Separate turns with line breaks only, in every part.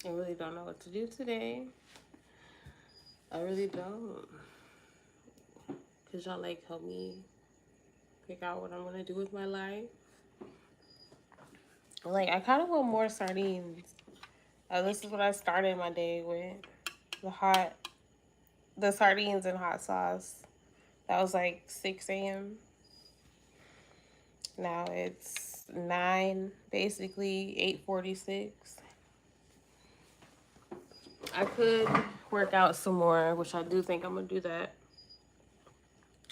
I really don't know what to do today. I really don't. Cause y'all like help me pick out what I'm gonna do with my life. Like I kind of want more sardines. This is what I started my day with. The sardines and hot sauce. That was like 6 a.m. Now it's 9, basically 8:46. I could work out some more, which I do think I'm gonna do that.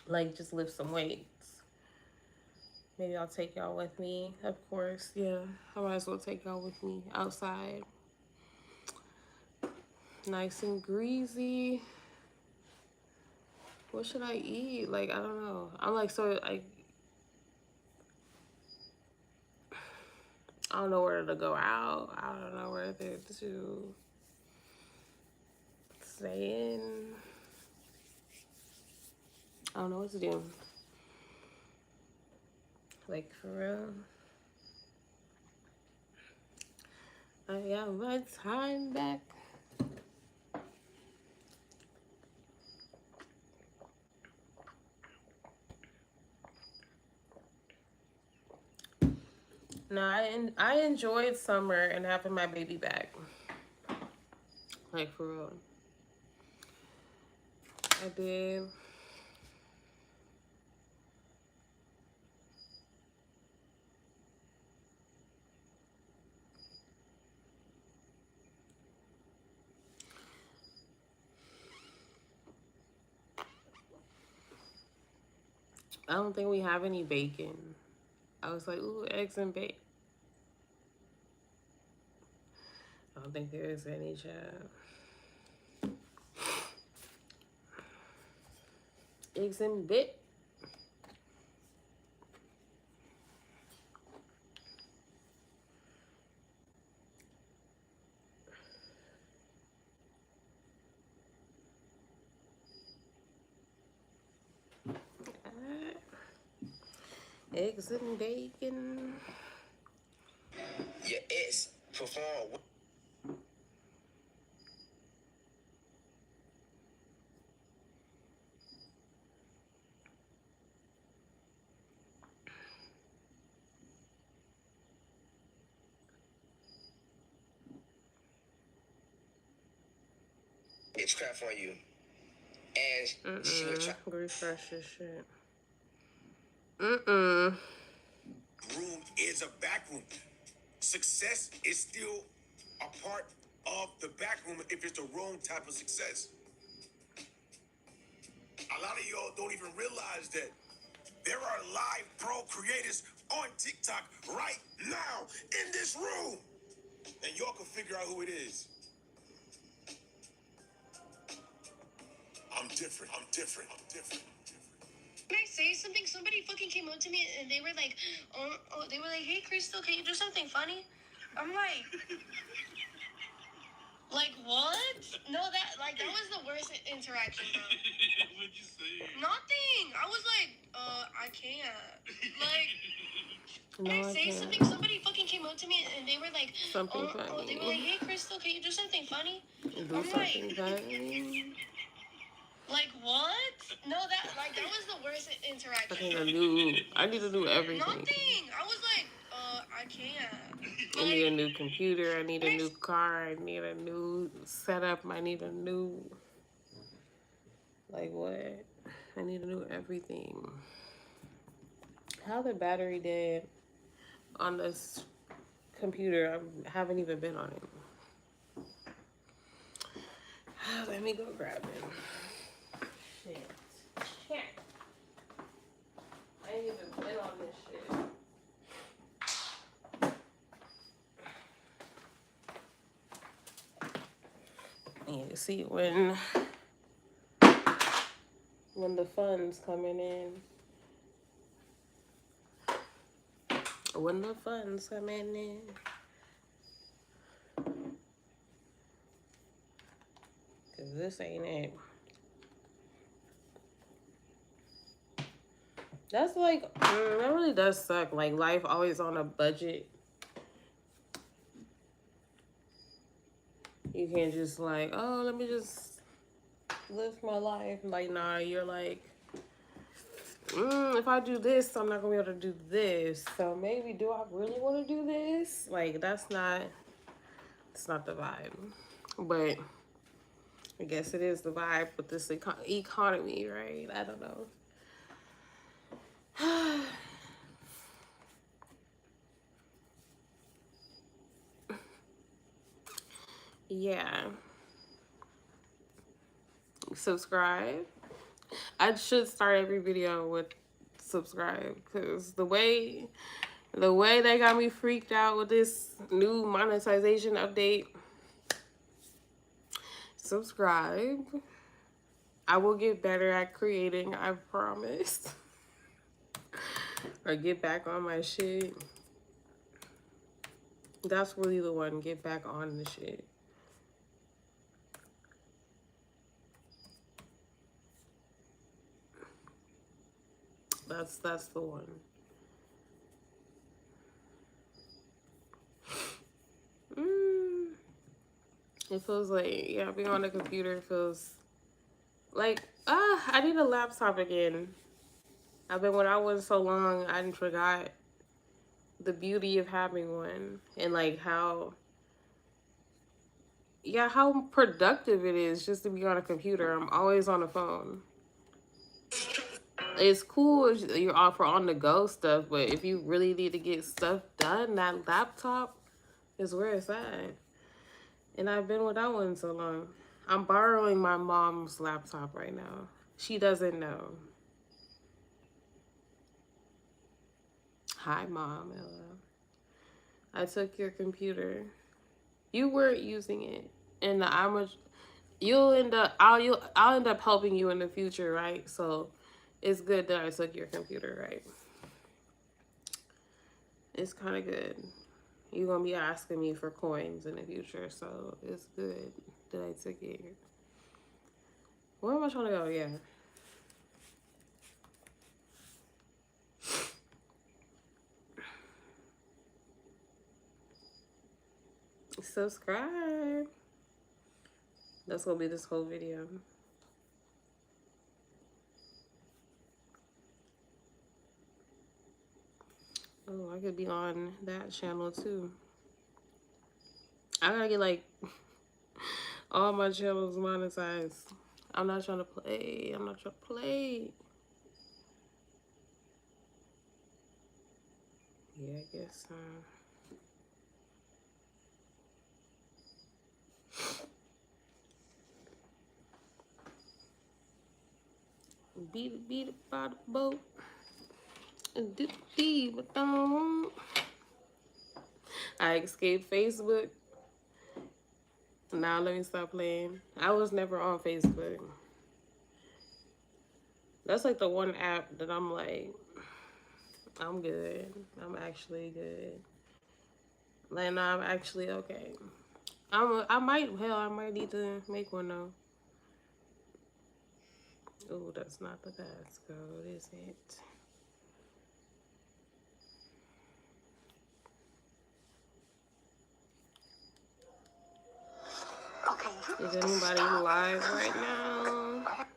Like just lift some weights. Maybe I'll take y'all with me. Of course, yeah. I might as well take y'all with me outside. Nice and greasy. What should I eat? Like I don't know. I'm like so like I don't know where to go out. I don't know where to stay in. I don't know what to do. Like for real. I got my time back. No, I enjoyed summer and having my baby back. Like for real. I did. I don't think we have any bacon. I was like, ooh, eggs and bacon. I don't think there is any, child. Eggs and bit. Eggs and bacon.
Your ex perform. Witchcraft on you, and she would try.
Refresh this shit.
Room is a back room. Success is still a part of the back room if it's the wrong type of success. A lot of y'all don't even realize that there are live pro creators on TikTok right now in this room, and y'all can figure out who it is. I'm different. I'm different. I'm different. Can I say something? Somebody fucking came up to me and they were like, they were like, hey, Crystal, can you do something funny? I'm like what? No, that was the worst interaction, bro. What'd you say? Nothing. I was like, I can't. Like,
No,
can I say
can't.
something? Somebody fucking came up to me and they were like,
Something funny.
they were like, hey, Crystal, can you do something funny?
Do something funny.
Like what? No, that was the worst interaction.
I need to do everything.
Nothing. I was like, I can't.
I need a new computer. I need a new car. I need a new setup. I need a new. Like what? I need a new everything. How the battery dead on this computer? I haven't even been on it. Let me go grab it. Shit. I ain't even been on this shit. And you see when the funds coming in. When the funds coming in. Cause this ain't it. That's like, that really does suck. Like life always on a budget. You can't just like, oh, let me just live my life. Like, nah, you're like, if I do this, I'm not gonna be able to do this. So maybe, do I really want to do this? Like, it's not the vibe. But I guess it is the vibe with this economy, right? I don't know. Yeah. Subscribe. I should start every video with subscribe, because the way they got me freaked out with this new monetization update. Subscribe. I will get better at creating, I promise. Or get back on my shit. That's really the one. Get back on the shit. That's the one. It feels like, yeah, being on the computer feels like, I need a laptop again. I've been without one so long, I forgot the beauty of having one. And like how productive it is just to be on a computer. I'm always on the phone. It's cool if you're on the go stuff, but if you really need to get stuff done, that laptop is where it's at. And I've been without one so long. I'm borrowing my mom's laptop right now. She doesn't know. Hi, Mom. Hello. I took your computer. You weren't using it, and I'll end up helping you in the future, right? So it's good that I took your computer, right? It's kind of good. You're gonna be asking me for coins in the future, so it's good that I took it. Where am I trying to go? Yeah. Subscribe. That's gonna be this whole video. Oh, I could be on that channel too. I gotta get like all my channels monetized. I'm not trying to play. I'm not trying to play. Yeah, I guess. Beat by the boat. And I escaped Facebook. Now let me stop playing. I was never on Facebook. That's like the one app that I'm like, I'm good. I'm actually good. Like, no, I'm actually okay. I might need to make one though. Oh, that's not the passcode, is it?
Okay.
Is anybody live right now? At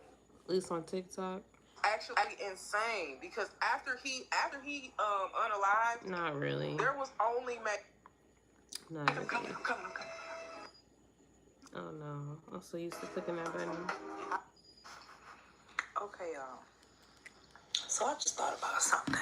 least on TikTok.
Actually insane, because after he unalived,
Not really.
there was only
Not really.
I'm coming.
Oh no, I'm so used to clicking that button.
Okay, y'all. So I just thought about something.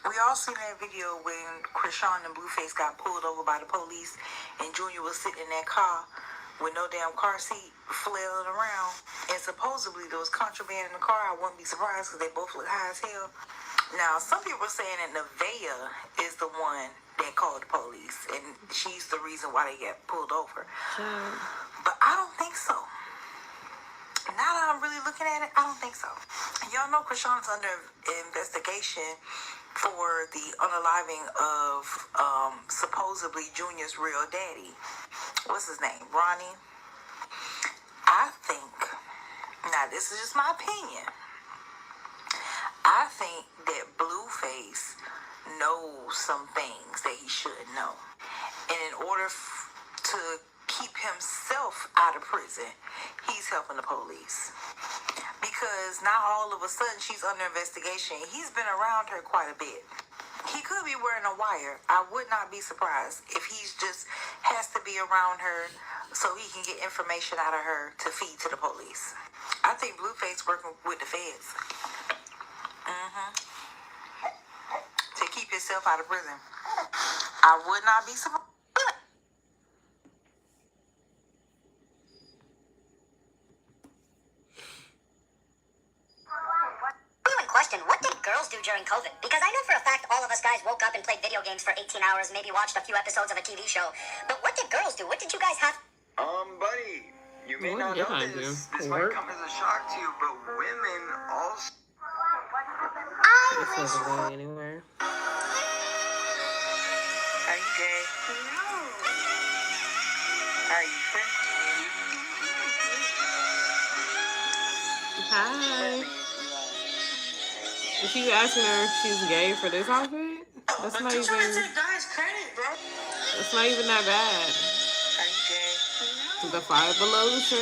We all seen that video when Chriselle and Blueface got pulled over by the police, and Junior was sitting in that car with no damn car seat, flailing around, and supposedly there was contraband in the car. I wouldn't be surprised because they both look high as hell. Now, some people are saying that Nevaeh is the one that called the police, and she's the reason why they get pulled over. But I don't think so. Now that I'm really looking at it, I don't think so. Y'all know Chrisean's under investigation for the unaliving of supposedly Junior's real daddy. What's his name? Ronnie. I think, now this is just my opinion, I think that Blueface knows some things that he shouldn't know. And in order to keep himself out of prison, he's helping the police. Because now all of a sudden she's under investigation. He's been around her quite a bit. He could be wearing a wire. I would not be surprised if he's just has to be around her so he can get information out of her to feed to the police. I think Blueface working with the feds. To keep himself out of prison. I would not be surprised.
Question, what did girls do during COVID? Because I know for a fact all of us guys woke up and played video games for 18 hours, maybe watched a few episodes of a TV show. But what did girls do? What did you guys have?
Buddy, you may
What
not
did
know
I
this.
do?
This
Work?
might come as a shock to you, but women also.
This wasn't going anywhere.
Are you gay? No. Are you free?
Hi. Is she asking her if she's gay for this outfit? That's not even.
Guys, credit, bro.
That's not even that bad.
Are you gay?
The Five Below shirt.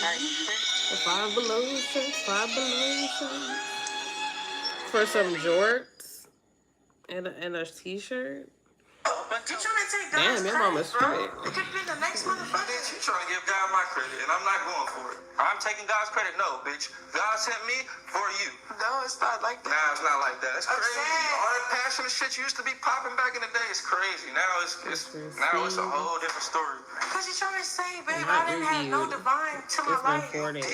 Are you free?
The Five Below shirt. Five Below shirt. For some jorts and a t-shirt.
You trying to take
Damn, your mama's straight.
It could be the next motherfucker.
Bitch, you trying to give God my credit, and I'm not going for it. I'm taking God's credit. No, bitch. God sent me for you.
No, it's not like that.
Nah, it's not like that. It's
I'm
crazy.
saying-
All that passionate shit you used to be popping back in the day is crazy. Now it's a whole different story.
Because you're trying to say, babe,
Not
I didn't have no
reviewed.
divine to
It's
my
been
life.
4 days.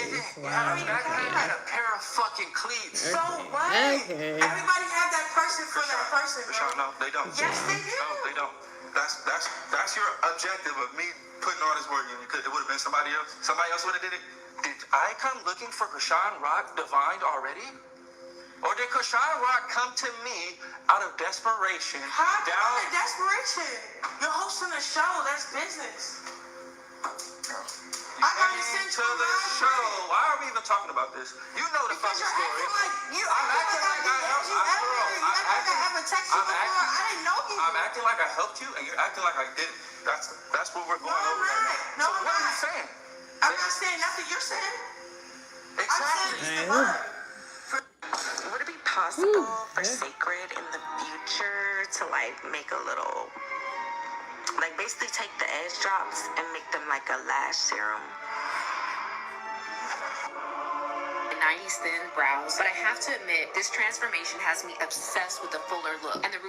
Back then, you had
Wow.
a pair of fucking cleats.
So what?
Okay.
Everybody had that person for that person,
Rashawn,
bro.
no, they don't.
Yes, they do.
No, they don't. That's your objective of me putting all this work in. It would have been somebody else. Somebody else would have did it. Did I come looking for Krishan Rock divined already? Or did Krishan Rock come to me out of desperation?
How down in desperation? You're hosting a show. That's business. I gotta send
To
you
the
my
show. Why are we even talking about this? You know the
Because
fucking
you're
story.
acting like you.
I'm acting like I helped you.
I haven't texted you before. I didn't know you.
I'm acting like I helped you, and you're acting like I didn't. That's what we're going
I'm
over right
not.
now.
No,
so
I'm
what are you
not.
saying?
I'm not saying nothing you're saying. I'm
Exactly.
saying it's
Hey.
divine.
Would it be possible for Sacred in the future to like make a little, like basically take the edge drops and make them like a lash serum?
90s thin brows, but I have to admit, this transformation has me obsessed with the fuller look. And the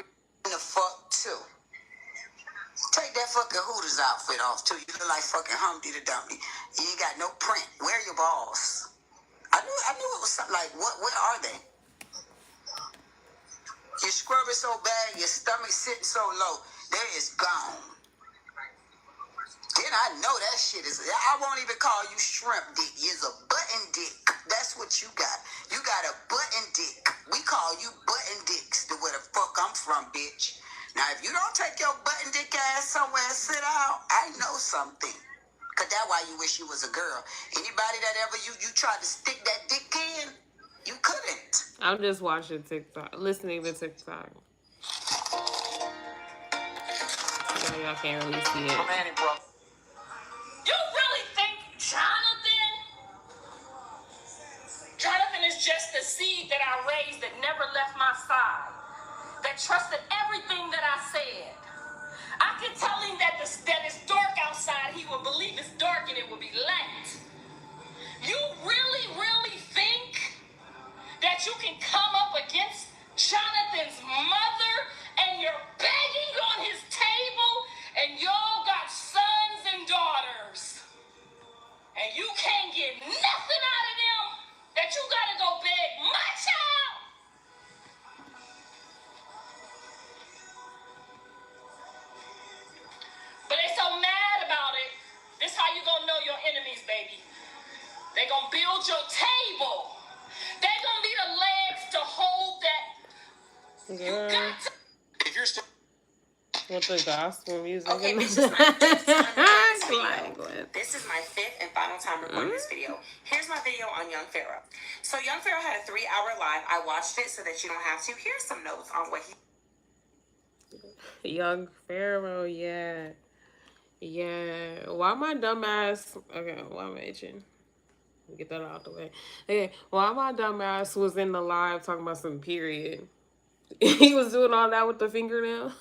The fuck too. Take that fucking Hooters outfit off too. You look like fucking Humpty the Dumpty. You ain't got no print. Where are your balls? I knew it was something like what? Where are they? You scrub it so bad, your stomach sitting so low, there is gone. Then I know that shit is. I won't even call you shrimp dick. You's a button dick. That's what you got. You got a button dick. We call you button dicks. To where the fuck I'm from, bitch. Now, if you don't take your button dick ass somewhere and sit out, I know something. Cause that's why you wish you was a girl. Anybody that ever you tried to stick that dick in, you couldn't.
I'm just watching TikTok, listening to TikTok. Yeah, y'all can't really see it.
Manny, bro.
You really think Jonathan is just a seed that I raised that never left my side, that trusted everything that I said. I could tell him that it's dark outside, he would believe it's dark and it would be light. You really, really think that you can come up against Jonathan's mother and you're begging on his table and y'all got sons and daughters and you can't get nothing out of them, that you gotta go beg my child? But they so mad about it. This how you gonna know your enemies, baby. They gonna build your table. They gonna be the legs to hold that. You
Girl,
got to.
If you're still
with the gospel music.
Okay,
in
this
the
is my fifth time recording this video.
language.
This is my fifth and final time recording this video. Here's my video on Young Pharaoh. So Young Pharaoh had a 3-hour live. I watched it so that you don't have to. Here's some notes on what he
Young Pharaoh, yeah. Yeah. Why my dumb ass? Okay, why am I itching? Get that out the way. Okay, why my dumb ass was in the live talking about some period. He was doing all that with the fingernail.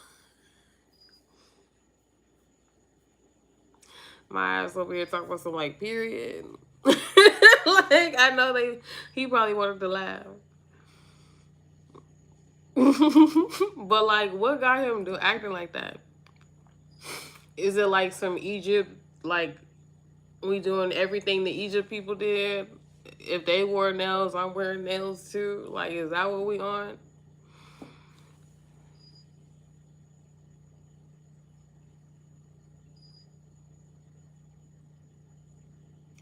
My ass over here talking about some like period. Like I know he probably wanted to laugh. But like what got him to acting like that? Is it like some Egypt like we doing everything the Egypt people did? If they wore nails, I'm wearing nails too. Like is that what we on?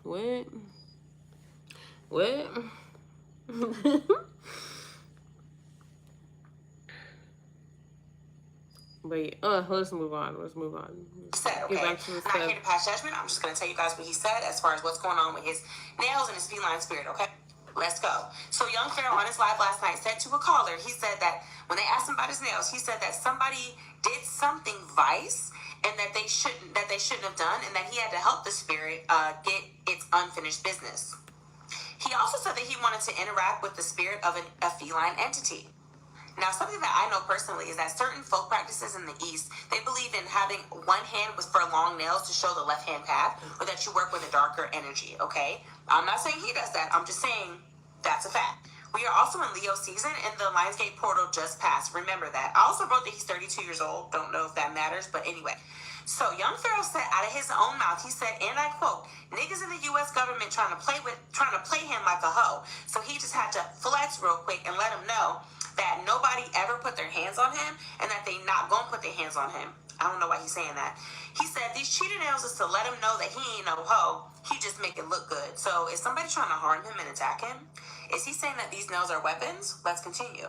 What? What? But let's move on. Let's move on.
Said,
Get
okay,
back to the
not
stuff.
here to pass judgment. I'm just going to tell you guys what he said as far as what's going on with his nails and his feline spirit, okay? Let's go. So Young Pharaoh on his live last night said to a caller, he said that when they asked him about his nails, he said that somebody did something vice and that they shouldn't have done, and that he had to help the spirit get its unfinished business. He also said that he wanted to interact with the spirit of a feline entity. Now, something that I know personally is that certain folk practices in the East, they believe in having one hand for long nails to show the left hand path, or that you work with a darker energy, okay? I'm not saying he does that. I'm just saying that's a fact. We are also in Leo season, and the Lionsgate portal just passed. Remember that. I also wrote that he's 32 years old. Don't know if that matters, but anyway. So Young Pharaoh said out of his own mouth, he said, and I quote, "Niggas in the U.S. government trying to play him like a hoe." So he just had to flex real quick and let him know that nobody ever put their hands on him and that they not gonna put their hands on him. I don't know why he's saying that. He said these cheater nails is to let him know that he ain't no hoe. He just make it look good. So is somebody trying to harm him and attack him? Is he saying that these nails are weapons? Let's continue.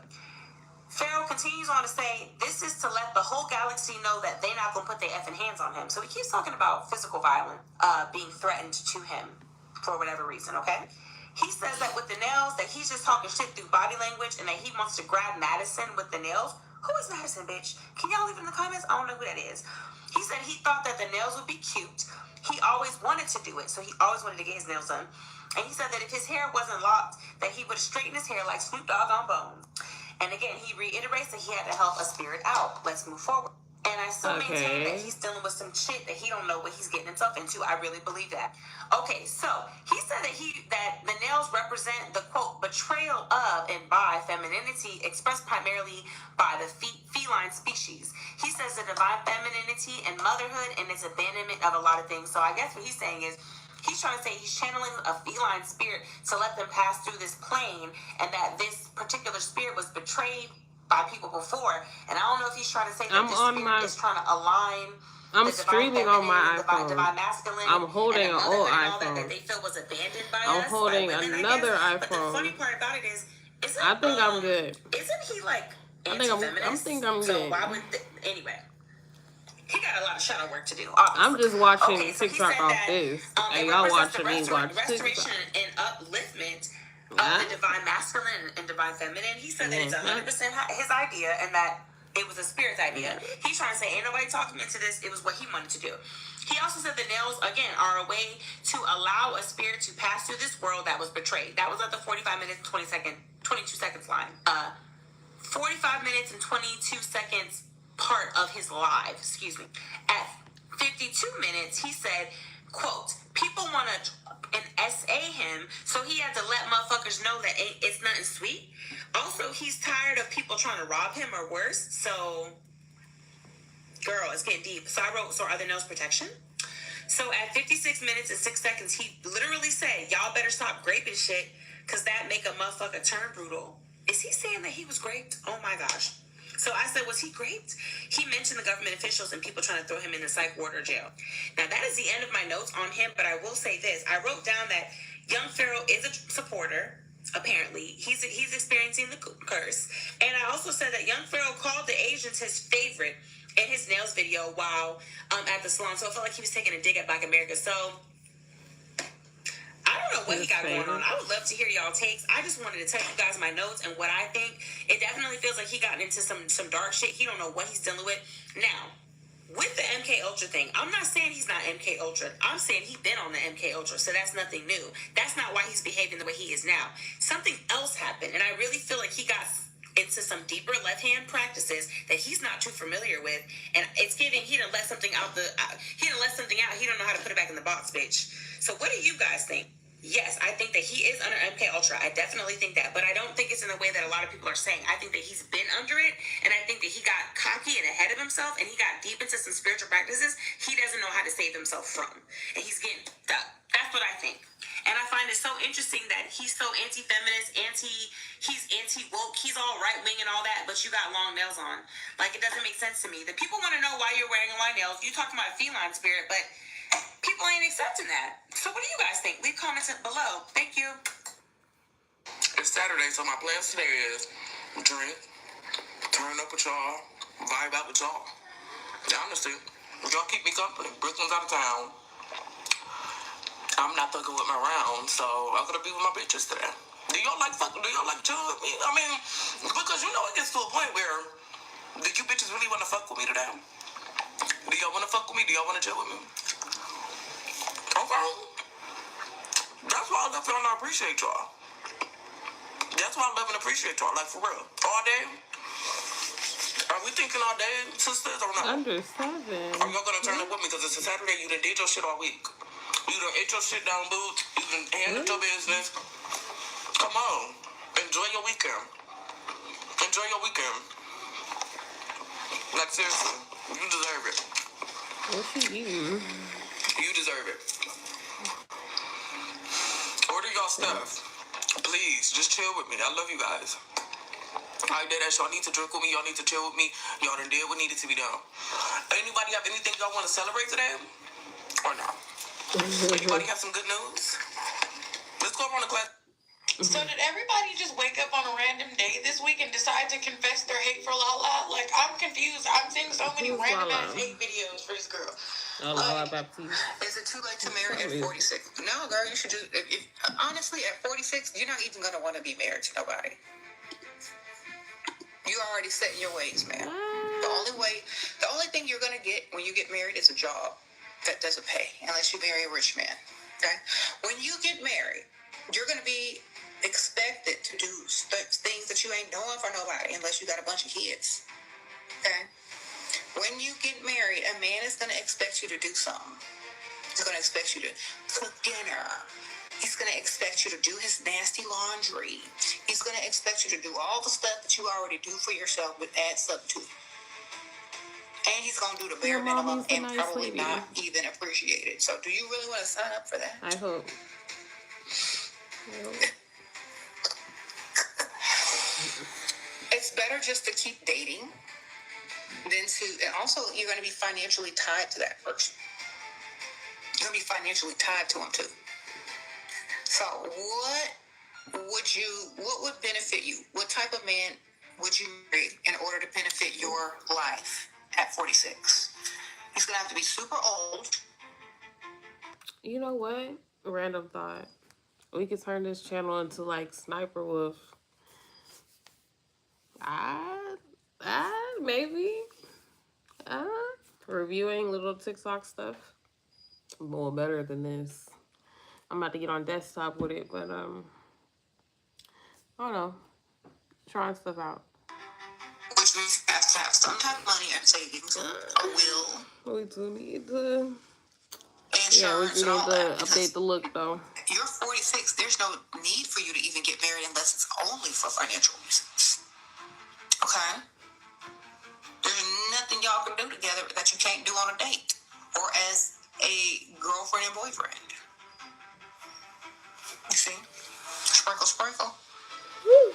Pharaoh continues on to say, this is to let the whole galaxy know that they're not going to put their effing hands on him. So he keeps talking about physical violence being threatened to him for whatever reason, okay? He says that with the nails, that he's just talking shit through body language and that he wants to grab Madison with the nails. Who is Madison, bitch? Can y'all leave it in the comments? I don't know who that is. He said he thought that the nails would be cute. He always wanted to do it, so he always wanted to get his nails done. And he said that if his hair wasn't locked, that he would straighten his hair like Snoop Dogg on Bones. And again, he reiterates that he had to help a spirit out. Let's move forward. And I still maintain that he's dealing with some shit that he don't know what he's getting himself into. I really believe that. Okay, so he said that the nails represent the quote betrayal of and by femininity expressed primarily by the feline species. He says the divine femininity and motherhood and its abandonment of a lot of things. So I guess what he's saying is he's trying to say he's channeling a feline spirit to let them pass through this plane, and that this particular spirit was betrayed by people before. And I don't know if he's trying to say that this spirit is trying to align.
I'm streaming on my iPhone.
Divine masculine.
I'm holding an old iPhone.
That they feel was abandoned by
I'm
us.
holding
by women,
another iPhone.
But the funny part about it is
I think I'm good.
Isn't he like
I think I'm good.
So why would anyway? He got a lot of shadow work to do, obviously.
I'm just watching
so
TikTok off this. And y'all watching me watch
restoration
TikTok.
and upliftment of the divine masculine and divine feminine. He said that it's 100% his idea and that it was a spirit's idea. He's trying to say, ain't nobody talking me into this. It was what he wanted to do. He also said the nails, again, are a way to allow a spirit to pass through this world that was betrayed. That was at the 45 minutes and 22 seconds line. 45 minutes and 22 seconds part of his live, At 52 minutes, he said, quote, people want to SA him, so he had to let motherfuckers know that it's nothing sweet. Also, he's tired of people trying to rob him or worse. So, girl, it's getting deep. So I wrote, so are the nails protection? So at 56 minutes and 6 seconds, he literally said, y'all better stop graping shit, because that make a motherfucker turn brutal. Is he saying that he was raped? Oh my gosh. So I said, was he raped? He mentioned the government officials and people trying to throw him in the psych ward or jail. Now, that is the end of my notes on him, but I will say this. I wrote down that Young Pharaoh is a supporter, apparently. He's experiencing the curse. And I also said that Young Pharaoh called the Asians his favorite in his nails video while at the salon. So I felt like he was taking a dig at Black America. So I don't know what he got going on. I would love to hear y'all takes. I just wanted to tell you guys my notes and what I think. It definitely feels like he got into some dark shit. He don't know what he's dealing with. Now, with the MK MK Ultra thing. I'm not saying he's not MK Ultra. I'm saying he's been on the MK Ultra, so that's nothing new. That's not why he's behaving the way he is now. Something else happened, and I really feel like he got into some deeper left-hand practices that he's not too familiar with, and it's giving he done let something out. He done let something out. He don't know how to put it back in the box, bitch. So what do you guys think? Yes, I think that he is under MK Ultra. I definitely think that, but I don't think it's in the way that a lot of people are saying. I think that he's been under it, and I think that he got cocky and ahead of himself, and he got deep into some spiritual practices he doesn't know how to save himself from, and he's getting stuck. That's what I think. And I find it so interesting that he's so anti-feminist, he's anti-woke, he's all right-wing and all that, but you got long nails on. Like, it doesn't make sense to me. The people want to know why you're wearing long nails. You talking about feline spirit, but people ain't accepting that. So what do you guys think? Leave comments below. Thank you.
It's Saturday, so my plans today is drink, turn up with y'all, vibe out with y'all. Honestly, y'all keep me company. Brooklyn's out of town. I'm not fucking with my round, so I'm gonna be with my bitches today. Do y'all like chilling with me? I mean, because you know it gets to a point where, do you bitches really want to fuck with me today? Do y'all want to fuck with me? Do y'all want to chill with me? Okay. That's why I love y'all and I appreciate y'all. That's why I love and appreciate y'all, like for real. All day? Are we thinking all day, sisters, or not?
Under 7.
Are y'all gonna turn up with me? Because it's a Saturday, you done did your shit all week. You done ate your shit down, boo. You done handled your business. Come on. Enjoy your weekend. Enjoy your weekend. Like, seriously. You deserve it.
What's she eating?
You deserve it. Order y'all stuff. Please, just chill with me. I love you guys. I did that. Y'all need to drink with me. Y'all need to chill with me. Y'all done did what needed to be done. Anybody have anything y'all want to celebrate today? Or not? Anybody have some good news? Let's go around the class.
So did everybody just wake up on a random day this week and decide to confess their hate for Lala? Like, I'm confused. I'm seeing so many
Who's
random
Lala?
ass hate videos for this girl.
Oh, Lala Baptiste.
Is it too late to marry at 46? No, girl, you should just, honestly, at 46, you're not even going to want to be married to nobody. You already set in your ways, man. The only thing you're going to get when you get married is a job that doesn't pay, unless you marry a rich man, okay? When you get married, you're going to be expected to do things that you ain't doing for nobody, unless you got a bunch of kids, okay? When you get married, a man is going to expect you to do something. He's going to expect you to cook dinner. He's going to expect you to do his nasty laundry. He's going to expect you to do all the stuff that you already do for yourself, but add something to it. And he's going to do the bare minimum and probably not even appreciate it. So do you really want to sign up for that?
I hope.
It's better just to keep dating than to, and also you're going to be financially tied to that person. You're going to be financially tied to him too. So what would benefit you? What type of man would you marry in order to benefit your life at 46? He's going to have to be super old.
You know what? Random thought. We could turn this channel into like Sniper Wolf. Maybe. Reviewing little TikTok stuff. More better than this. I'm about to get on desktop with it, but I don't know. Trying stuff out.
Which means you have to have some type of money and savings, a will.
We do need to.
Insurance,
Yeah, we do need to update the look though.
You're 46. There's no need for you to even get married unless it's only for financial reasons. Okay? There's nothing y'all can do together that you can't do on a date or as a girlfriend and boyfriend. You see? Sprinkle, sprinkle.
Woo.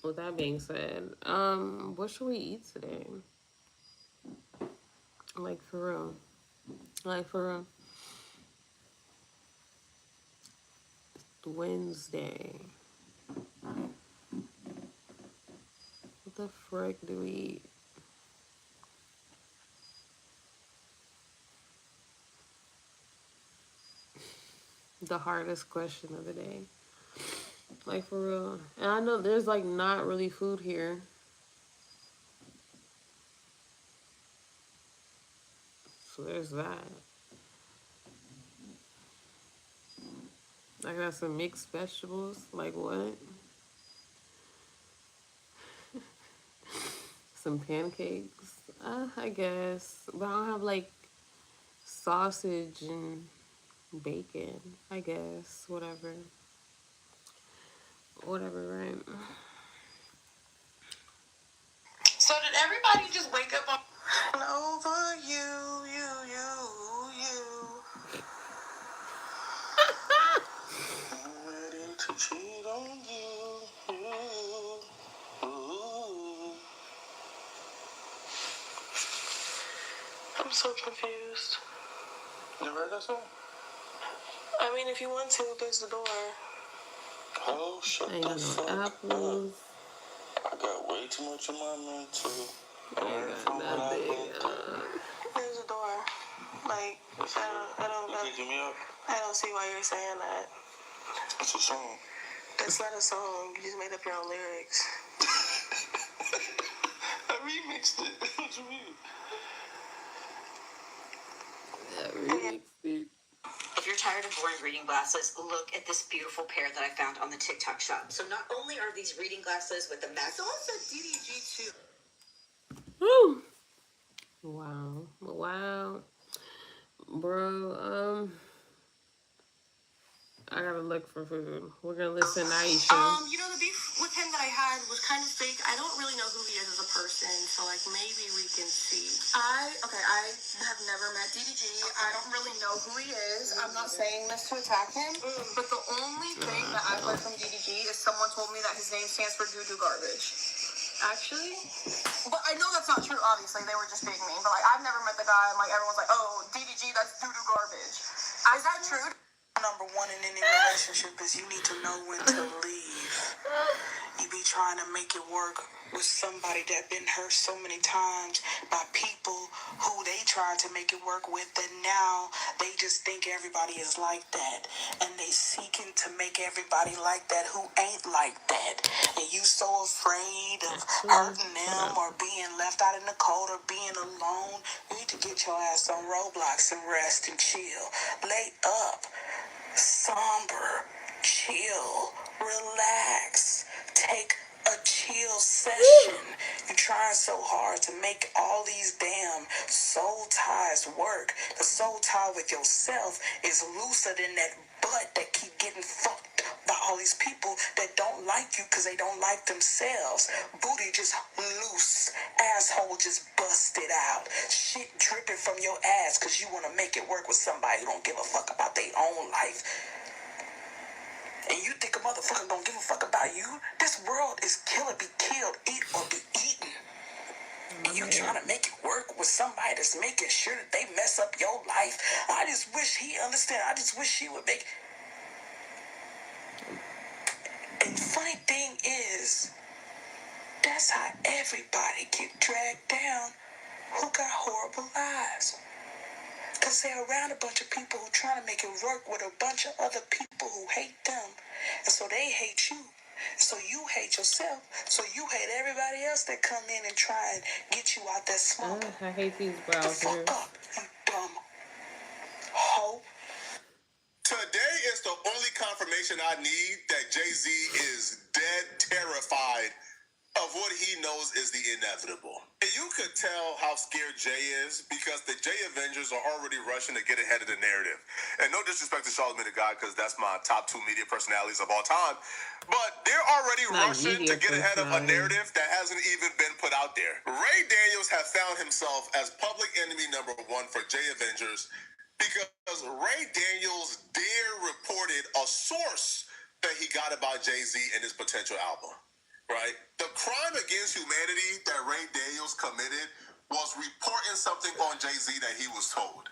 With that being said, what should we eat today? Like for real. Wednesday. What the frick do we eat? The hardest question of the day. Like for real. And I know there's like not really food here. So there's that. I got some mixed vegetables. Like what? Some pancakes. I guess. But I don't have like sausage and bacon. I guess. Whatever. Whatever, right?
So did everybody just wake up on over you?
I'm ready to cheat on you. Ooh.
I'm so confused.
You heard that song?
I mean, if you want to, there's the door.
Oh, shut
Ain't
the
got
fuck
no
up.
apples.
I got way too much in my mental.
I ain't got nothing.
There's a door. Like,
You picking me up?
I don't see why you're saying that.
It's a song.
That's not a song. You just made up your own lyrics.
I remixed it. What you mean?
Remixed it.
If you're tired of boring reading glasses, look at this beautiful pair that I found on the TikTok shop. So not only are these reading glasses with the mag...
Someone said DDG too.
Woo! Wow. Bro, I gotta look for food. We're gonna listen to Aisha.
You know, the beef with him that I had was kind of fake. I don't really know who he is as a person, so like maybe we can see. I have never met DDG. I don't really know who he is. I'm not saying this to attack him, but the only thing that I've heard from DDG is someone told me that his name stands for doo-doo garbage. Actually, but I know that's not true. Obviously, they were just being mean. But like, I've never met the guy, and like everyone's like, "Oh, DDG, that's doo-doo garbage." Is that true? Number one in any relationship is you need to know when to leave. You be trying to make it work with somebody that been hurt so many times by people who they tried to make it work with, and now they just think everybody is like that, and they seeking to make everybody like that who ain't like that, and you so afraid of hurting them or being left out in the cold or being alone. You need to get your ass on Roblox and rest and chill. Lay up. Somber, chill, relax, take a chill session. You're trying so hard to make all these damn soul ties work. The soul tie with yourself is looser than that butt that keep getting fucked by all these people that don't like you because they don't like themselves. Booty just loose, asshole just busted out, shit dripping from your ass because you want to make it work with somebody who don't give a fuck about their own life. And you think a motherfucker don't give a fuck about you? This world is kill or be killed, eat or be eaten. And you trying to make it work with somebody that's making sure that they mess up your life. I just wish he understand. I just wish she would make... And the funny thing is, that's how everybody get dragged down who got horrible lives. Because they're around a bunch of people who trying to make it work with a bunch of other people who hate them. And so they hate you. So you hate yourself. So you hate everybody else that come in and try and get you out that slump.
I hate these
The
browsers.
fuck up, you dumb hoe.
Today is the only confirmation I need that Jay-Z is dead terrified of what he knows is the inevitable. And you could tell how scared Jay is because the Jay Avengers are already rushing to get ahead of the narrative. And no disrespect to Charlamagne the God, because that's my top 2 media personalities of all time. But they're already rushing to get ahead of a narrative that hasn't even been put out there. Ray Daniels has found himself as public enemy number 1 for Jay Avengers because Ray Daniels reported a source that he got about Jay-Z and his potential album. Right? The crime against humanity that Ray Daniels committed was reporting something on Jay-Z that he was told.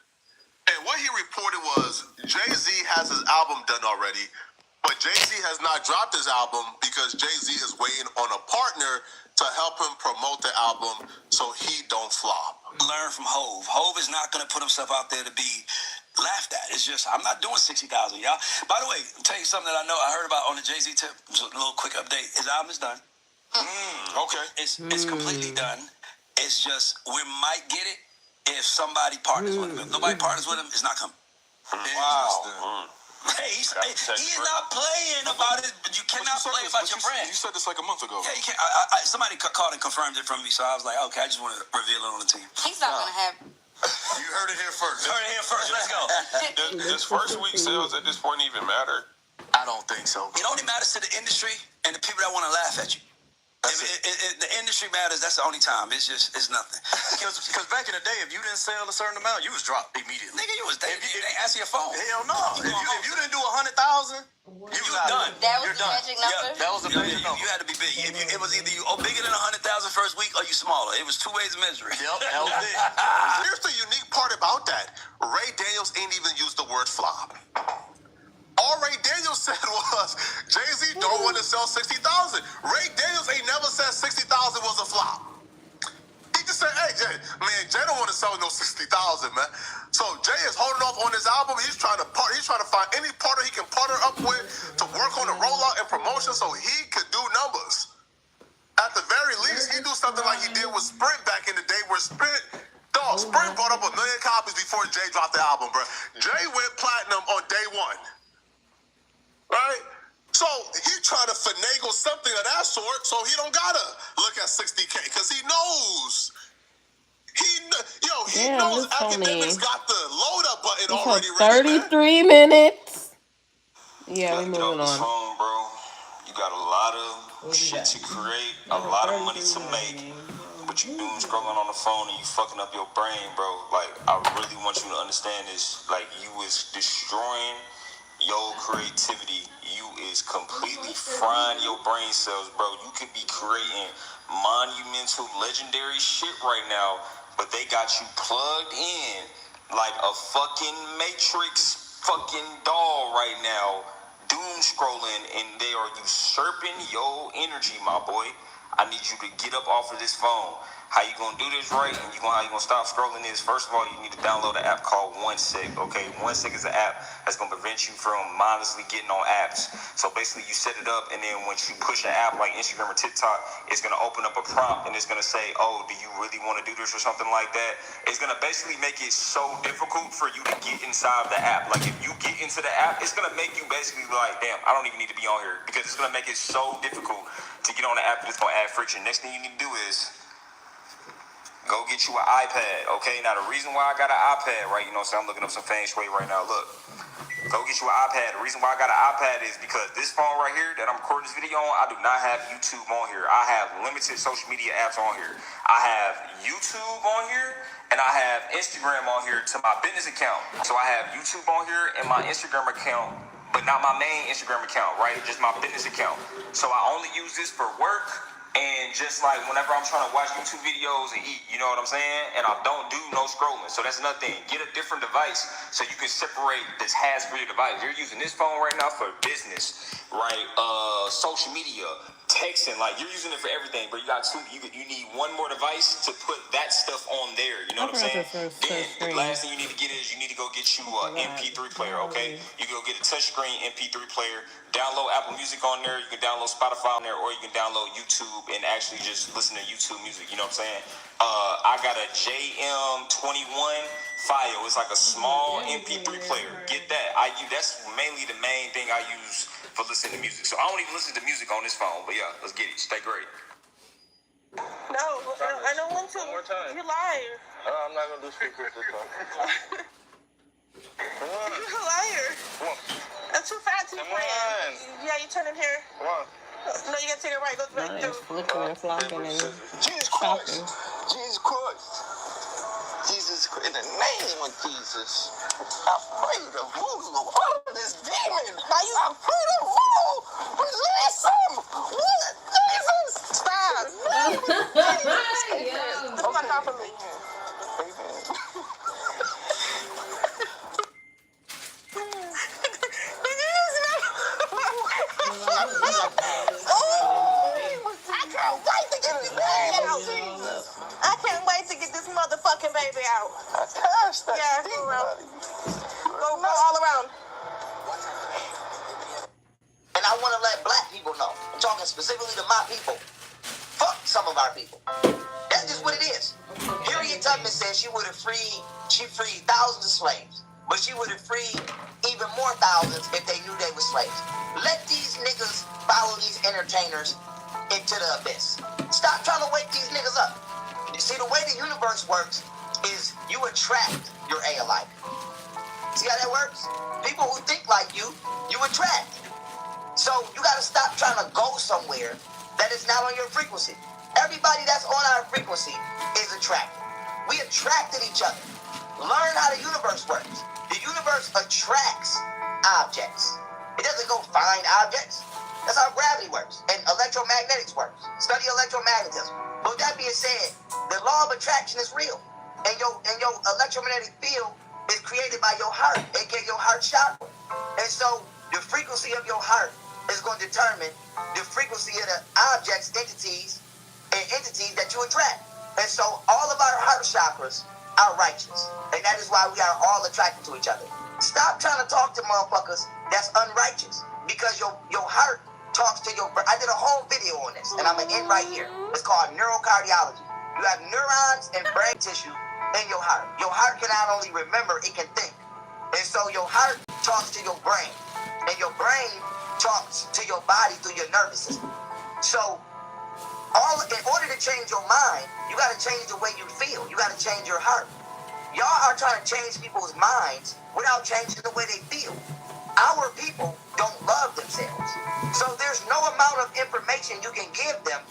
And what he reported was Jay-Z has his album done already, but Jay-Z has not dropped his album because Jay-Z is waiting on a partner to help him promote the album so he don't flop.
Learn from Hove. Hove is not going to put himself out there to be laughed at. It's just, I'm not doing 60,000, y'all. By the way, I'll tell you something that I heard about on the Jay-Z tip. Just a little quick update. His album is done.
Okay.
It's completely done. It's just, we might get it if somebody partners with him. If nobody partners with him, it's not coming.
Wow.
Hey, he's not playing about it. But you cannot play about your brand.
You said this like a month ago.
Yeah, you can't. Somebody called and confirmed it from me, so I was like, okay, I just want to reveal it on the team.
He's not gonna have.
You heard it here first.
Heard it here first. Let's go.
Does first week sales at this point even matter?
I don't think so. It only matters to the industry and the people that want to laugh at you. If the industry matters, that's the only time. It's nothing.
Because back in the day, if you didn't sell a certain amount, you was dropped immediately.
Nigga, you was dead. They answer your phone.
Hell no. If you didn't do 100,000, you was done.
That was
You're
the
done.
magic number.
That was the magic number.
You had to be big. It was either you bigger than 100,000 first week or you smaller. It was two ways of misery.
Yep, that was it.
Here's the unique part about that. Ray Daniels ain't even used the word flop. All Ray Daniels said was, Jay-Z don't want to sell 60,000. Ray Daniels ain't never said 60,000 was a flop. He just said, hey, Jay don't want to sell no 60,000, man. So Jay is holding off on his album. He's trying to find any partner he can partner up with to work on the rollout and promotion so he could do numbers. At the very least, he do something like he did with Sprint back in the day, where Sprint brought up 1 million copies before Jay dropped the album, bro. Jay went platinum on day one. Right? So he trying to finagle something of that sort, so he don't gotta look at 60K, because he knows. He knows Academics got the load up button already ready.
33 minutes. Yeah, we're moving on.
Phone, bro. You got a lot of shit to create, a lot of money to make, but you doom scrolling on the phone and you fucking up your brain, bro. Like, I really want you to understand this. Like, you was destroying your creativity. You is completely frying your brain cells, bro. You could be creating monumental, legendary shit right now, but they got you plugged in like a fucking Matrix fucking doll right now, doom scrolling, and they are usurping your energy, my boy. I need you to get up off of this phone. How you gonna do this right, and how you gonna stop scrolling is, first of all, you need to download an app called OneSig, okay? OneSig is an app that's gonna prevent you from mindlessly getting on apps. So basically, you set it up, and then once you push an app like Instagram or TikTok, it's gonna open up a prompt, and it's gonna say, oh, do you really wanna do this or something like that? It's gonna basically make it so difficult for you to get inside the app. Like, if you get into the app, it's gonna make you basically like, damn, I don't even need to be on here, because it's gonna make it so difficult to get on the app, and it's gonna add friction. Next thing you need to do is go get you an iPad, okay? Now, the reason why I got an iPad, right, so I'm looking up some feng shui right now. Look, go get you an iPad. The reason why I got an iPad is because this phone right here that I'm recording this video on, I do not have YouTube on here. I have limited social media apps on here. I have YouTube on here, and I have Instagram on here to my business account. So I have YouTube on here and my Instagram account, but not my main Instagram account, right? Just my business account. So I only use this for work, and just like whenever I'm trying to watch YouTube videos and eat, you know what I'm saying? And I don't do no scrolling. So that's another thing. Get a different device so you can separate the tasks for your device. You're using this phone right now for business, right? Social media, texting, like you're using it for everything, but you got two. You need one more device to put that stuff on there. You know what I'm saying? Then the last thing you need to get is you need to go get you an MP3 player, okay? You go get a touchscreen MP3 player. Download Apple Music on there. You can download Spotify on there, or you can download YouTube and actually just listen to YouTube music. You know what I'm saying? I got a JM21 file. It's like a small MP3 player. Get that. That's mainly the main thing I use for listening to music. So I don't even listen to music on this phone. But yeah, let's get it. Stay great.
No, I don't want to. One more time. You liar.
I'm not gonna do secrets this time.
You're a liar.
Come on.
I'm too fat to be playing. Yeah, you turn in here.
Come on.
No, you gotta take it right. Go back through.
Flicking and flocking and
Jesus
chopping.
Christ. Jesus Christ. Jesus Christ. In the name of Jesus. I'm afraid of voodoo. All of this demon. I'm afraid of voodoo. Release him. What? Jesus.
Stop.
Yo.
Don't come for me. I can't wait to get this motherfucking baby out. Yeah, go around. Go all around.
And I want to let black people know. I'm talking specifically to my people. Fuck some of our people. That's just what it is. Period. government says she freed thousands of slaves, but she would have freed even more thousands if they knew they were slaves. Let these niggas follow these entertainers into the abyss. Stop trying to wake these niggas up. You see, the way the universe works is you attract your alike. See how that works? People who think like you attract. So you gotta stop trying to go somewhere that is not on your frequency. Everybody that's on our frequency is attracted. We attracted each other. Learn how the universe works. The universe attracts objects. It doesn't go find objects. That's how gravity works and electromagnetics works. Study electromagnetism. But with that being said, the law of attraction is real. And your electromagnetic field is created by your heart, aka your heart chakra. And so the frequency of your heart is going to determine the frequency of the objects, entities that you attract. And so all of our heart chakras are righteous. And that is why we are all attracted to each other. Stop trying to talk to motherfuckers that's unrighteous. Because your heart talks to your brain. I did a whole video on this, and I'm going to end right here. It's called neurocardiology. You have neurons and brain tissue in your heart. Your heart can not only remember, it can think. And so your heart talks to your brain. And your brain talks to your body through your nervous system. So in order to change your mind, you got to change the way you feel. You got to change your heart. Y'all are trying to change people's minds without changing the way they feel. Our people don't love themselves. So there's no amount of information you can give them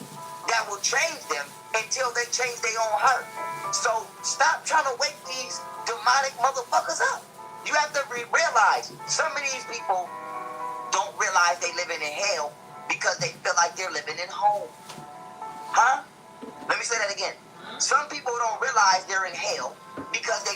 that will change them until they change their own heart. So stop trying to wake these demonic motherfuckers up. You have to realize some of these people don't realize they living in hell because they feel like they're living in home. Huh? Let me say that again. Some people don't realize they're in hell because they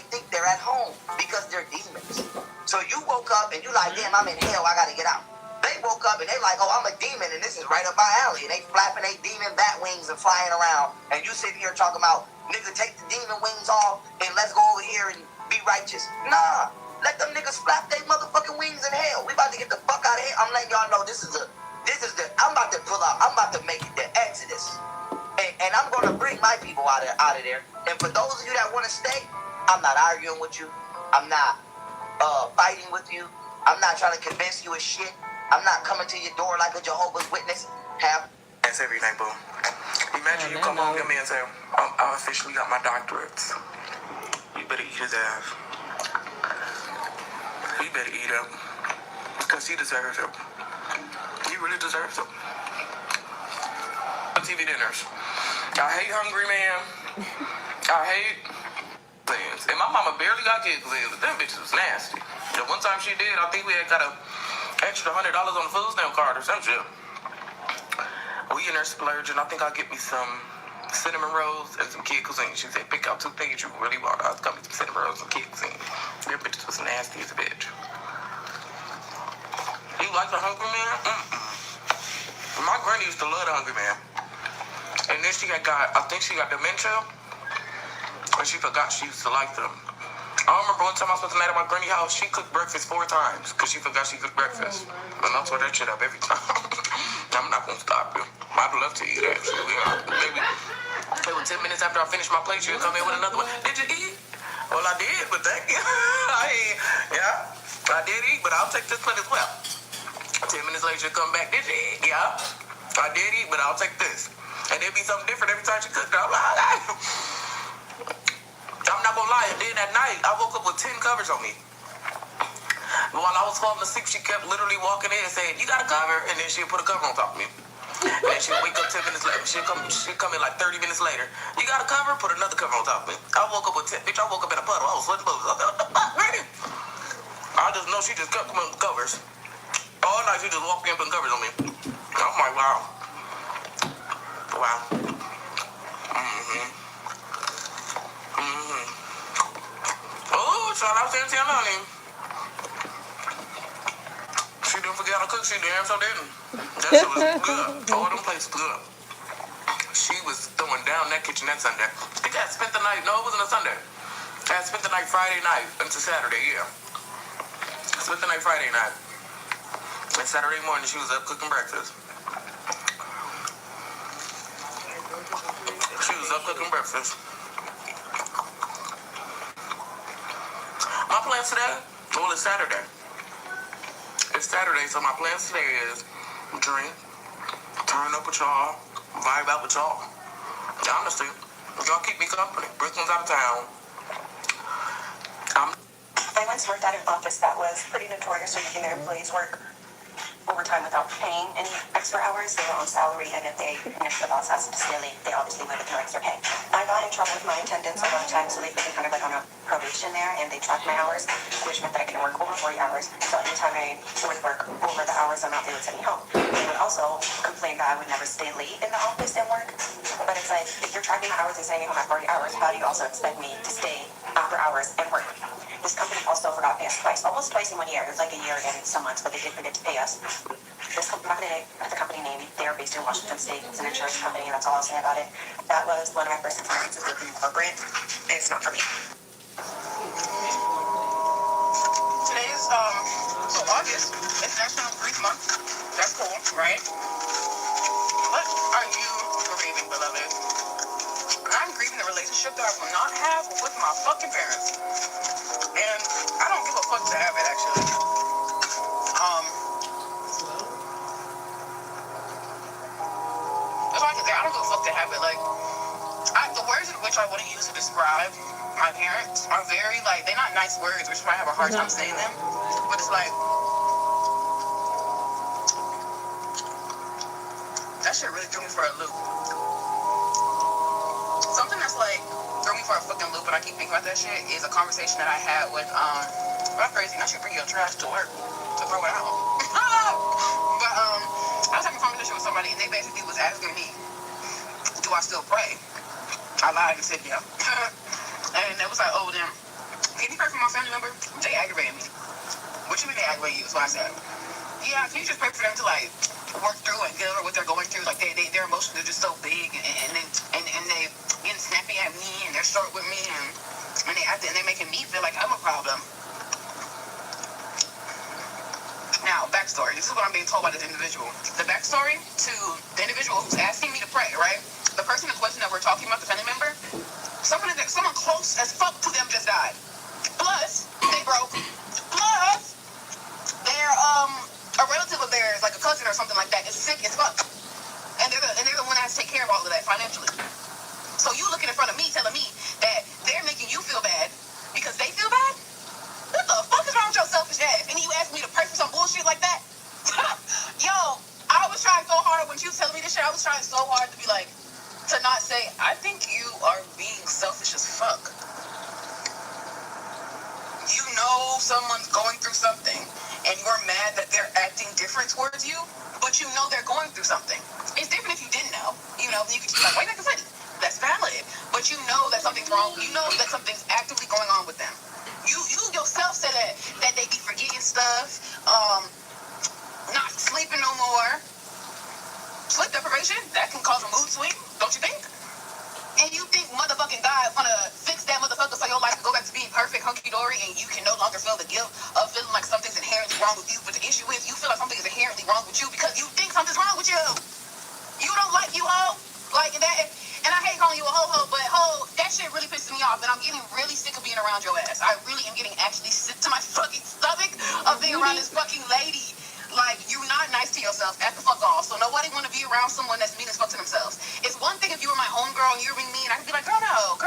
think they're at home because they're demons. So you woke up and you like, damn, I'm in hell, I gotta get out. They woke up and they like, oh, I'm a demon and this is right up my alley. And they flapping their demon bat wings and flying around. And you sitting here talking about, nigga, take the demon wings off and let's go over here and be righteous. Nah, let them niggas flap their motherfucking wings in hell. We about to get the fuck out of here. I'm letting y'all know this is the, I'm about to pull out, I'm about to make it the Exodus. And I'm gonna bring my people out of there. And for those of you that wanna stay, I'm not arguing with you. I'm not fighting with you. I'm not trying to convince you of shit. I'm not coming to your door like a Jehovah's Witness.
That's everything, boo. Imagine you come home to me and say, I officially got my doctorates. You better eat his ass. He better eat him. Because he deserves it. He really deserves it. TV dinners. I hate hungry man. I hate things. And my mama barely got kids. Them bitches was nasty. The one time she did, I think we had got an extra $100 on the food stamp card or some shit. We in there splurging. I think I'll get me some cinnamon rolls and some kid cuisine. She said, pick out two things you really want. I was got me some cinnamon rolls and kid cuisine. Them bitches was nasty as a bitch. You like the hungry man? My granny used to love the hungry man. And then she got, I think she got dementia. And she forgot she used to like them. I remember one time I spent the night at my granny house, she cooked breakfast 4 times because she forgot she cooked breakfast. And I tore that shit up every time. I'm not going to stop you. I'd love to eat it, actually. Maybe 10 minutes after I finished my plate, she'll come in with another one. Did you eat? Well, I did, but thank you. I did eat, but I'll take this plate as well. 10 minutes later, she'll come back. Did you eat? Yeah. I did eat, but I'll take this. And there'd be something different every time she cooked. I'm not gonna lie, and then at night, I woke up with 10 covers on me. While I was falling asleep, she kept literally walking in and saying, you got a cover? And then she'll put a cover on top of me. And then she'll wake up 10 minutes later. She'll come in like 30 minutes later. You got a cover? Put another cover on top of me. I woke up with 10, bitch, I woke up in a puddle. I was sweating bullets. I said, what the fuck, man? I just know she just kept coming with covers. All night, she just walked in and put covers on me. I'm like, wow. Wow. Oh, shout out to Tiana. She didn't forget how to cook. She damn so didn't. That shit was good. All them places good. She was throwing down that kitchen that Sunday. I think I spent the night. No, it wasn't a Sunday. I spent the night Friday night into Saturday, yeah. I spent the night Friday night. And Saturday morning, she was up cooking breakfast. She was up cooking breakfast.
My plans today, well, it's Saturday. It's Saturday, so my plans today is drink, turn up with y'all, vibe out with y'all. Honestly, y'all keep me company. Brooklyn's out of town.
I once worked at an office that was pretty notorious for making their employees work overtime without paying any extra hours. They were on salary, and if the boss asked to stay late, they obviously went with no extra pay. I got in trouble with my attendants a lot of times, so they put me kind of like on a probation there, and they tracked my hours, which meant that I couldn't work over 40 hours. So anytime I would work over the hours I'm out, they would send me home. They would also complain that I would never stay late in the office and work. But it's like, if you're tracking my hours and sending me home at 40 hours, how do you also expect me to stay after hours and work? This company also forgot to pay us twice, almost twice in 1 year. It was like a year and some months, but they did forget to pay us. This company, I'm not going to put the company name. They are based in Washington State. It's an insurance company, and that's all I'll say about it. That was one of my first experiences working in corporate, and it's not for me.
Today is so August. It's National Grief Month. That's cool, right? What are you grieving, beloved? I'm grieving the relationship that I will not have with my fucking parents. And I don't give a fuck to have it, actually. If I could say, I don't give a fuck to have it. Like, the words in which I want to use to describe my parents are very, like, they're not nice words, which is why I have a hard time saying them. But it's like, that shit really threw me for a loop. Something that's like threw me for a fucking loop, and I keep thinking about that shit, is a conversation that I had with not crazy, not you bring your trash to work to throw it out. But I was having a conversation with somebody, and they basically was asking me, do I still pray? I lied and said yeah. And it was like, oh, then can you pray for my family member? They aggravated me. What you mean they aggravate you? Is what I said. Yeah, can you just pray for them to like work through and get over what they're going through? Like their emotions are just so big, and they getting snappy at me, and they're short with me, and they're making me feel like I'm a problem. Now, backstory. This is what I'm being told by this individual. The backstory to the individual who's asking me to pray, right? The person in question that we're talking about, the family member, someone close as fuck to them just died. Plus, they broke. Plus, they're a relative of theirs, like a cousin or something like that, is sick as fuck. And they're the one that has to take care of all of that financially. So you looking in front of me telling me that they're making you feel bad because they feel bad? What the fuck is wrong with your selfish ass? And you ask me to pray for some bullshit like that? Yo, I was trying so hard when she was telling me this shit. I was trying so hard to be like, to not say, I think you are being selfish as fuck. You know someone's going through something, and you're mad that they're acting different towards you, but you know they're going through something. It's different if you didn't know. You know, you could just be like, wait, that's funny. That's valid. But you know that something's wrong. You know that something's actively going on with them. You yourself said that they be forgetting stuff, not sleeping no more. Sleep deprivation, that can cause a mood swing, don't you think? And you think motherfucking God wanna fix that motherfucker so your life can go back to being perfect, hunky-dory, and you can no longer feel the guilt of feeling like something's inherently wrong with you. But the issue is you feel like something is inherently wrong with you because you think something's wrong with you. You don't like you, hoe. Like that. And I hate calling you a ho-ho, but ho, that shit really pisses me off. And I'm getting really sick of being around your ass. I really am getting actually sick to my fucking stomach of being around this fucking lady. Like, you're not nice to yourself at the fuck off. So nobody want to be around someone that's mean as fuck to themselves. It's one thing if you were my homegirl and you were being mean, I could be like, girl, no.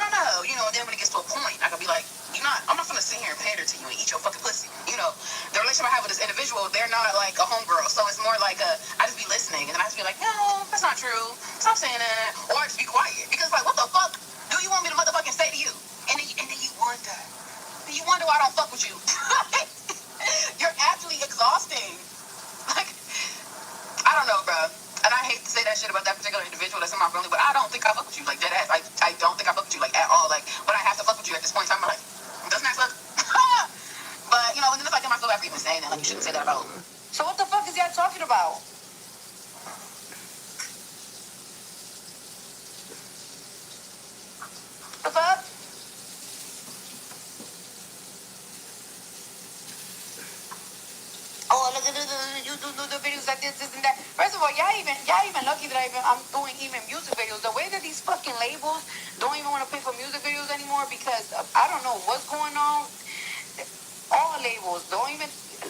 You know, and then when it gets to a point, I could be like, I'm not gonna sit here and pander to you and eat your fucking pussy. You know, the relationship I have with this individual, they're not like a homegirl. So it's more like I just be listening, and then I just be like, no, that's not true. Stop saying that. Or I just be quiet. Because like, what the fuck do you want me to motherfucking say to you? And then you wonder. You wonder why I don't fuck with you. You're actually exhausting. Like, I don't know, bro. And I hate to say that shit about that particular individual that's in my family, but I don't think I fuck with you like that ass. I don't think I fuck with you like at all. Like, but I have to fuck with you at this point in time in my life. Doesn't that suck? But, you know, and then if I get my feel bad for even saying that, like, you shouldn't say that about.
So what the fuck is y'all talking about? The fuck? Oh, look at you do the videos like this and that. First of all, y'all even lucky that I'm doing even music videos. The way that these fucking labels don't even want to pay for music videos anymore because I don't know what's going on. all labels. Don't even.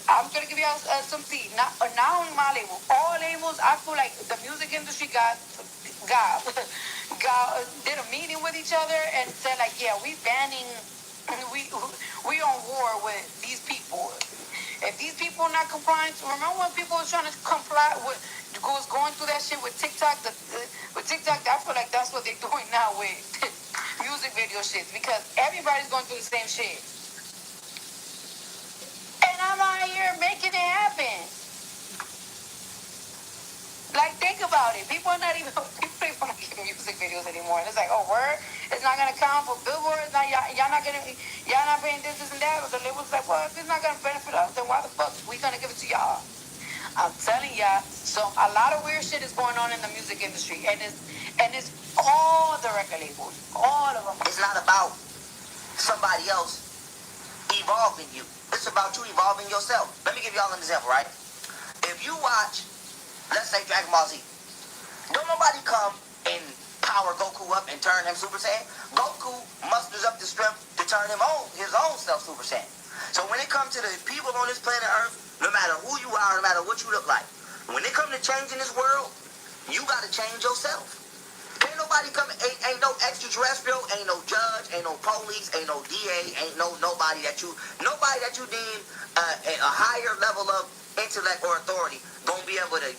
I'm gonna give you some tea. Not only my label, all labels. I feel like the music industry got did a meeting with each other and said like, yeah, we banning, we on war with these people. If these people are not compliant, remember when people was trying to comply with, was going through that shit with TikTok? With TikTok, I feel like that's what they're doing now with music video shit, because everybody's going through the same shit. And I'm out here making it happen. Like, think about it. People are not even getting music videos anymore. And it's like, oh, word? It's not going to count for Billboard? It's not, y'all not paying this and that? But the label's like, well, if it's not going to benefit us, then why the fuck we going to give it to y'all? I'm telling y'all. So a lot of weird shit is going on in the music industry. And it's all the record labels. All of them.
It's not about somebody else evolving you. It's about you evolving yourself. Let me give y'all an example, right? If you watch, let's say, Dragon Ball Z, don't nobody come and power Goku up and turn him Super Saiyan. Goku musters up the strength to turn his own self Super Saiyan. So when it comes to the people on this planet Earth, no matter who you are, no matter what you look like, when it comes to changing this world, you gotta change yourself. Ain't nobody coming, ain't no extraterrestrial, ain't no judge, ain't no police, ain't no DA, ain't nobody that you deem a higher level of intellect or authority gonna be able to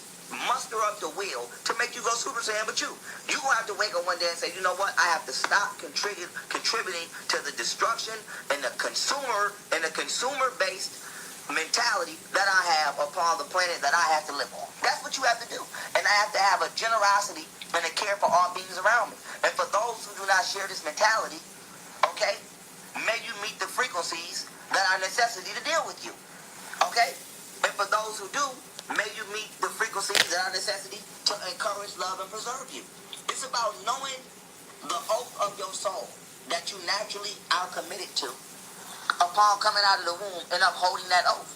muster up the will to make you go Super Saiyan. But you gonna have to wake up one day and say, you know what? I have to stop contributing to the destruction and the consumer-based mentality that I have upon the planet that I have to live on. That's what you have to do. And I have to have a generosity and a care for all beings around me. And for those who do not share this mentality, okay, may you meet the frequencies that are necessity to deal with you. Okay? And for those who do, may you meet the frequencies that are necessity to encourage, love, and preserve you. It's about knowing the oath of your soul that you naturally are committed to upon coming out of the womb and upholding that oath.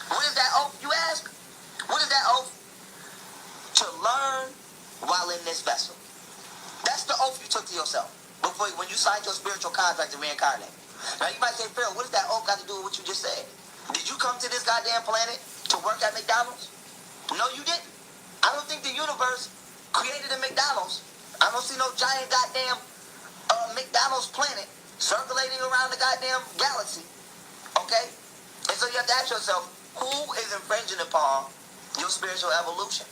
What is that oath, you ask? What is that oath? To learn while in this vessel. That's the oath you took to yourself when you signed your spiritual contract to reincarnate. Now you might say, Phil, what does that oath got to do with what you just said? Did you come to this goddamn planet to work at McDonald's? No, you didn't. I don't think the universe created a McDonald's. I don't see no giant goddamn McDonald's planet circulating around the goddamn galaxy. Okay? And so you have to ask yourself, who is infringing upon your spiritual evolution?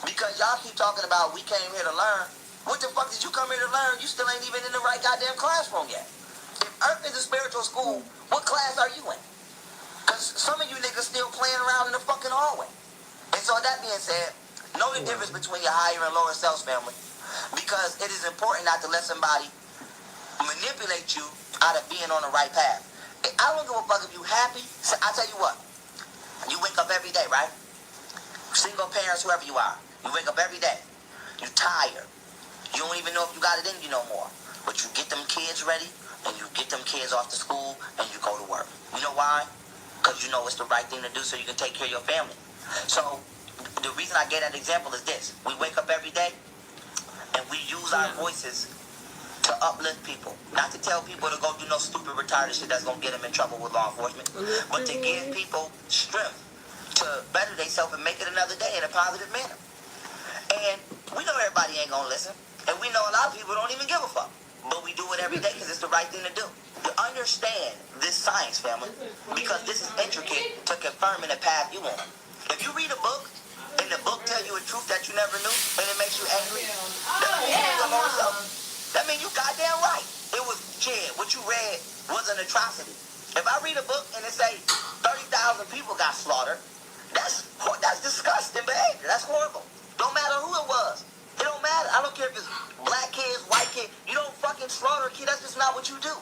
Because y'all keep talking about we came here to learn. What the fuck did you come here to learn? You still ain't even in the right goddamn classroom yet. If Earth is a spiritual school, what class are you in? Because some of you niggas still playing around in the fucking hallway. And so that being said, know the difference between your higher and lower selves, family. Because it is important not to let somebody manipulate you out of being on the right path. I don't give a fuck if you happy. So I tell you what, you wake up every day, right? Single parents, whoever you are, you wake up every day. You tired. You don't even know if you got it in you no more. But you get them kids ready, and you get them kids off to school, and you go to work. You know why? Because you know it's the right thing to do so you can take care of your family. So the reason I gave that example is this. We wake up every day, and we use our voices to uplift people. Not to tell people to go do no stupid retarded shit that's going to get them in trouble with law enforcement, but to give people strength to better themselves and make it another day in a positive manner. And we know everybody ain't going to listen, and we know a lot of people don't even give a fuck, but we do it every day because it's the right thing to do. To understand this science, family, because this is intricate to confirming the path you on. If you read a book, and the book tell you a truth that you never knew, and it makes you angry, that means you goddamn right. It was, what you read was an atrocity. If I read a book and it say 30,000 people got slaughtered, that's disgusting behavior. That's horrible. Don't matter who it was. It don't matter. I don't care if it's black kids, white kids. You don't fucking slaughter a kid. That's just not what you do.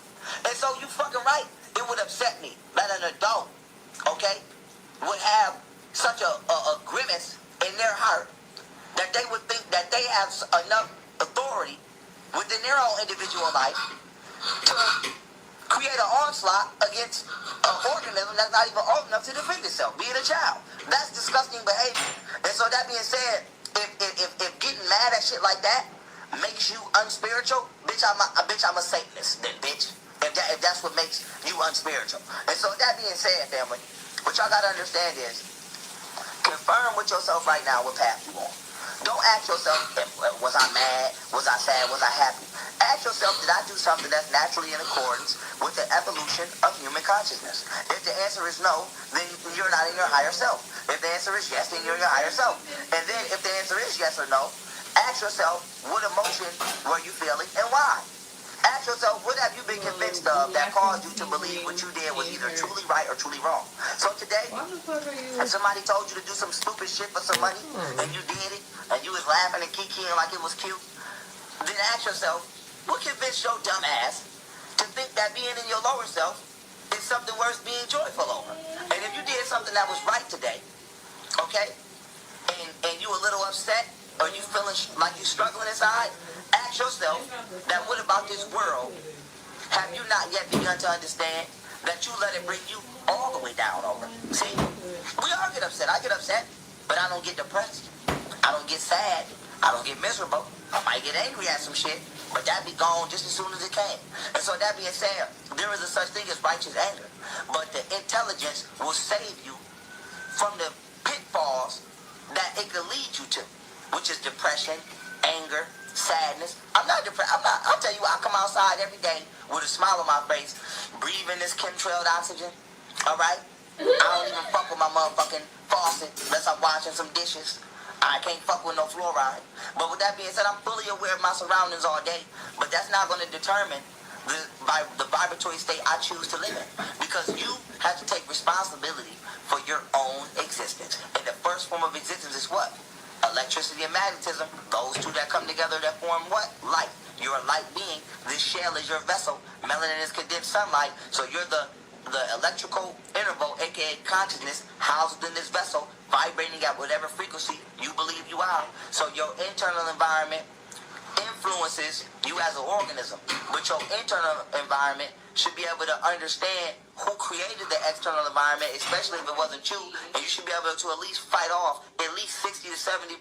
And so you fucking right. It would upset me that an adult, okay, would have such a grimace in their heart that they would think that they have enough authority within their own individual life to create an onslaught against an organism that's not even old enough to defend itself, being a child. That's disgusting behavior. And so that being said, if getting mad at shit like that makes you unspiritual, bitch, I'm a Satanist then, bitch. If
if that's what makes you unspiritual. And so that being said, family, what y'all gotta understand is, confirm with yourself right now what path you on. Don't ask yourself, was I mad? Was I sad? Was I happy? Ask yourself, did I do something that's naturally in accordance with the evolution of human consciousness? If the answer is no, then you're not in your higher self. If the answer is yes, then you're in your higher self. And then if the answer is yes or no, ask yourself, what emotion were you feeling and why? Ask yourself, what have you been convinced of that caused you to believe what you did was either truly right or truly wrong? So today, if somebody told you to do some stupid shit for some money, and you did it, and you was laughing and kikiing like it was cute, then ask yourself, what convinced your dumb ass to think that being in your lower self is something worth being joyful over? And if you did something that was right today, okay, and you a little upset, or you feeling like you struggling inside, ask yourself that what about this world have you not yet begun to understand that you let it bring you all the way down over? See, we all get upset. I get upset, but I don't get depressed. I don't get sad. I don't get miserable. I might get angry at some shit, but that be gone just as soon as it came. And so that being said, there is a such thing as righteous anger, but the intelligence will save you from the pitfalls that it could lead you to, which is depression, anger, sadness. I'm not depressed. I'll tell you, I come outside every day with a smile on my face, breathing this chemtrailed oxygen, all right? I don't even fuck with my motherfucking faucet unless I'm washing some dishes. I can't fuck with no fluoride. But with that being said, I'm fully aware of my surroundings all day, but that's not going to determine the vibratory state I choose to live in, because you have to take responsibility for your own existence. And the first form of existence is what? Electricity and magnetism. Those two that come together that form what? Light. You're a light being. This shell is your vessel. Melanin is condensed sunlight. So you're the electrical interval, aka consciousness, housed in this vessel, vibrating at whatever frequency you believe you are. So your internal environment influences you as an organism, but your internal environment should be able to understand who created the external environment, especially if it wasn't you, and you should be able to at least fight off at least 60 to 70%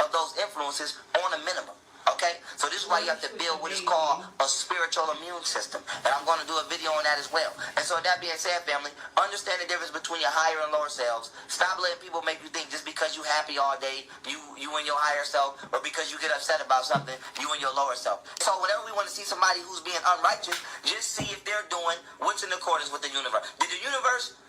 of those influences on a minimum. Okay? So this is why you have to build what is called a spiritual immune system. And I'm going to do a video on that as well. And so that being said, family, understand the difference between your higher and lower selves. Stop letting people make you think just because you happy all day, you and your higher self, or because you get upset about something, you and your lower self. So whenever we want to see somebody who's being unrighteous, just see if they're doing what's in accordance with the universe. Did the universe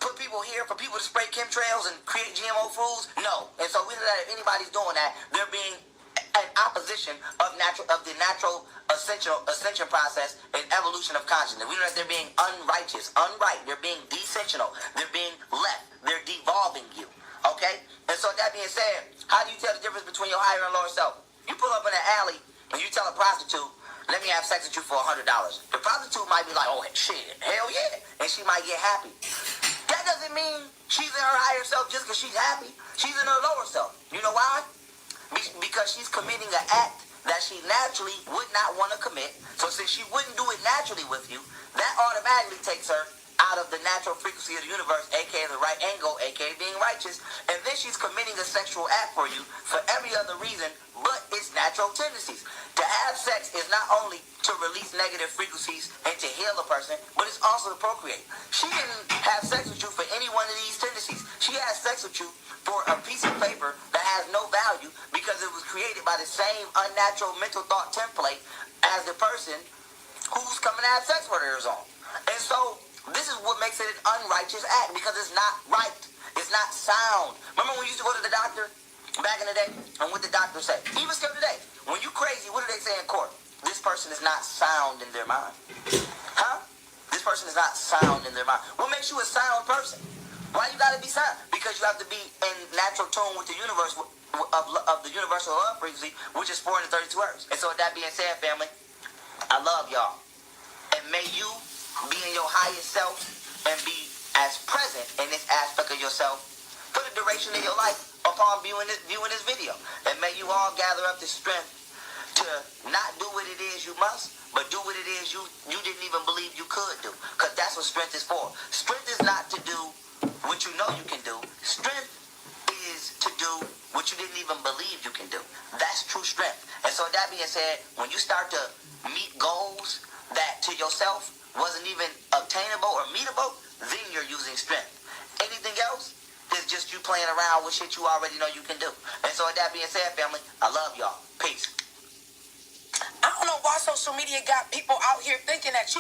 put people here for people to spray chemtrails and create GMO foods? No. And so we know that if anybody's doing that, they're being an opposition of the natural ascension process and evolution of consciousness. We know that they're being unrighteous, unright. They're being descensional. They're being left. They're devolving you. Okay? And so that being said, how do you tell the difference between your higher and lower self? You pull up in an alley and you tell a prostitute, let me have sex with you for $100. The prostitute might be like, oh shit, hell yeah. And she might get happy. That doesn't mean she's in her higher self just because she's happy. She's in her lower self. You know why? Because she's committing an act that she naturally would not want to commit. So since she wouldn't do it naturally with you, that automatically takes her out of the natural frequency of the universe, aka the right angle, aka being righteous. And then she's committing a sexual act for you for every other reason but its natural tendencies. To have sex is not only to release negative frequencies and to heal a person, but it's also to procreate. She didn't have sex with you for any one of these tendencies. She had sex with you for a piece of paper that has no value because it was created by the same unnatural mental thought template as the person who's coming to have sex with her is on. And so this is what makes it an unrighteous act, because it's not right. It's not sound. Remember when we used to go to the doctor back in the day, and what the doctor say? Even still today, when you crazy, what do they say in court? This person is not sound in their mind. Huh? This person is not sound in their mind. What makes you a sound person? Why you gotta be sound? Because you have to be in natural tune with the universe, of the universal love frequency, which is 432 hertz. And so with that being said, family, I love y'all. And may you be in your highest self and be as present in this aspect of yourself for the duration of your life upon viewing this video. And may you all gather up the strength to not do what it is you must, but do what it is you didn't even believe you could do. Because that's what strength is for. Strength is not to do what you know you can do. Strength is to do what you didn't even believe you can do. That's true strength. And so that being said, when you start to meet goals that to yourself wasn't even obtainable or meetable, then you're using strength. Anything else is just you playing around with shit you already know you can do. And so with that being said, family, I love y'all. Peace.
I don't know why social media got people out here thinking that you